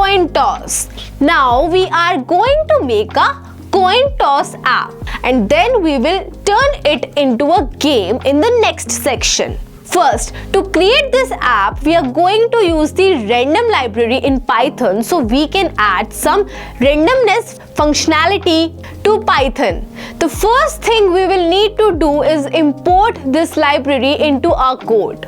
coin toss. Now we are going to make a coin toss app, and then we will turn it into a game in the next section. First, to create this app, we are going to use the random library in Python so we can add some randomness functionality to Python. The first thing we will need to do is import this library into our code.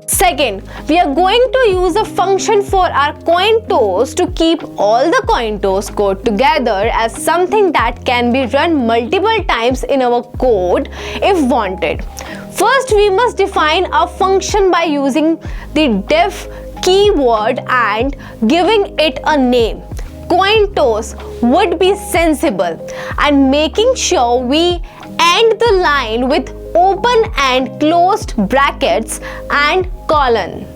Second, we are going to use a function for our coin toss to keep all the coin toss code together as something that can be run multiple times in our code if wanted. First, we must define a function by using the def keyword and giving it a name. Coin toss would be sensible, and making sure we end the line with open and closed brackets and colon.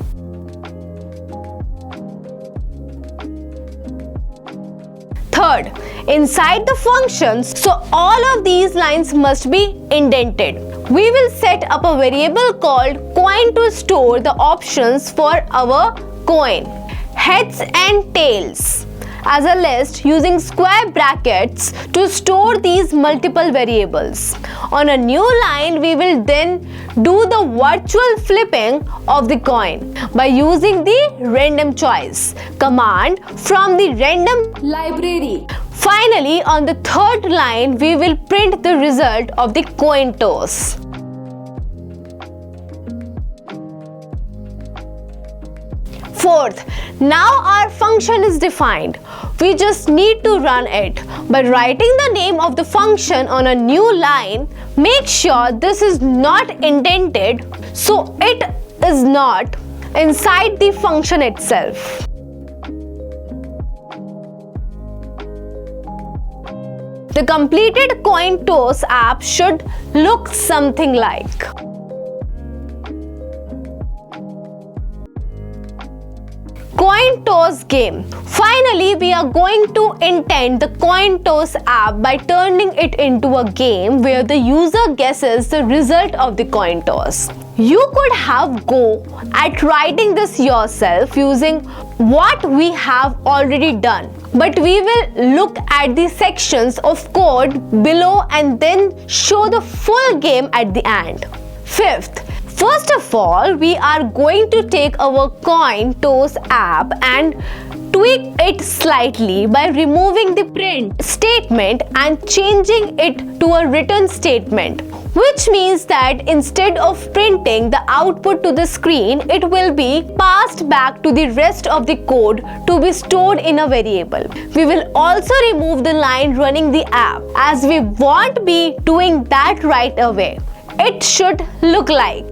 Third, inside the functions, so all of these lines must be indented. We will set up a variable called coin to store the options for our coin, heads and tails, as a list using square brackets to store these multiple variables. On a new line, we will then do the virtual flipping of the coin by using the random choice command from the random library. Finally, on the third line, we will print the result of the coin toss. Fourth, now our function is defined. We just need to run it. By writing the name of the function on a new line, make sure this is not indented so it is not inside the function itself. The completed coin toss app should look something like. Coin toss game. Finally, we are going to intend the coin toss app by turning it into a game where the user guesses the result of the coin toss. You could have go at writing this yourself using what we have already done, but we will look at the sections of code below and then show the full game at the end. Fifth, first of all, we are going to take our coin toss app and tweak it slightly by removing the print statement and changing it to a return statement, which means that instead of printing the output to the screen, it will be passed back to the rest of the code to be stored in a variable. We will also remove the line running the app, as we won't be doing that right away. It should look like.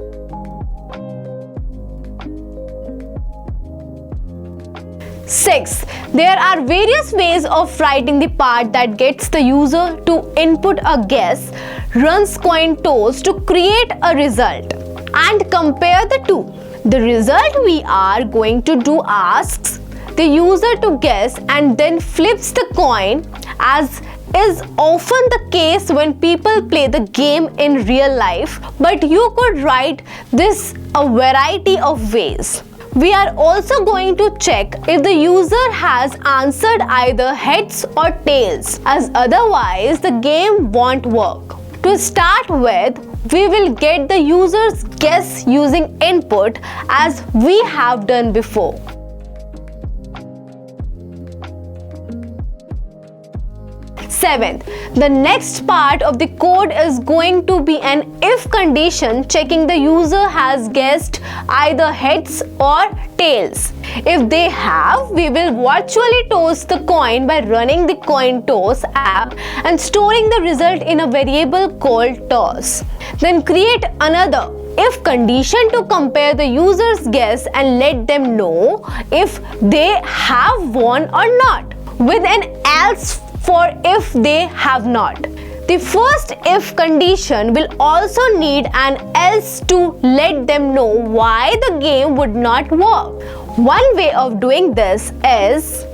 Sixth, there are various ways of writing the part that gets the user to input a guess, runs coin toss to create a result, and compare the two. The result we are going to do asks the user to guess and then flips the coin, as is often the case when people play the game in real life, but you could write this a variety of ways. We are also going to check if the user has answered either heads or tails, as otherwise the game won't work. To start with, we will get the user's guess using input as we have done before. Seventh, the next part of the code is going to be an if condition checking the user has guessed either heads or tails. If they have, we will virtually toss the coin by running the coin toss app and storing the result in a variable called toss. Then create another if condition to compare the user's guess and let them know if they have won or not, with an else for if they have not. The first if condition will also need an else to let them know why the game would not work. One way of doing this is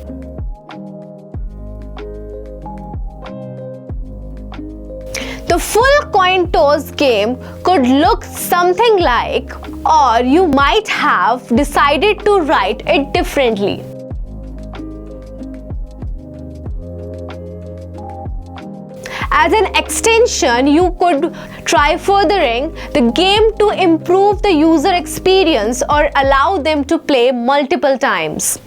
The full coin toss game could look something like, or you might have decided to write it differently. As an extension, you could try furthering the game to improve the user experience or allow them to play multiple times.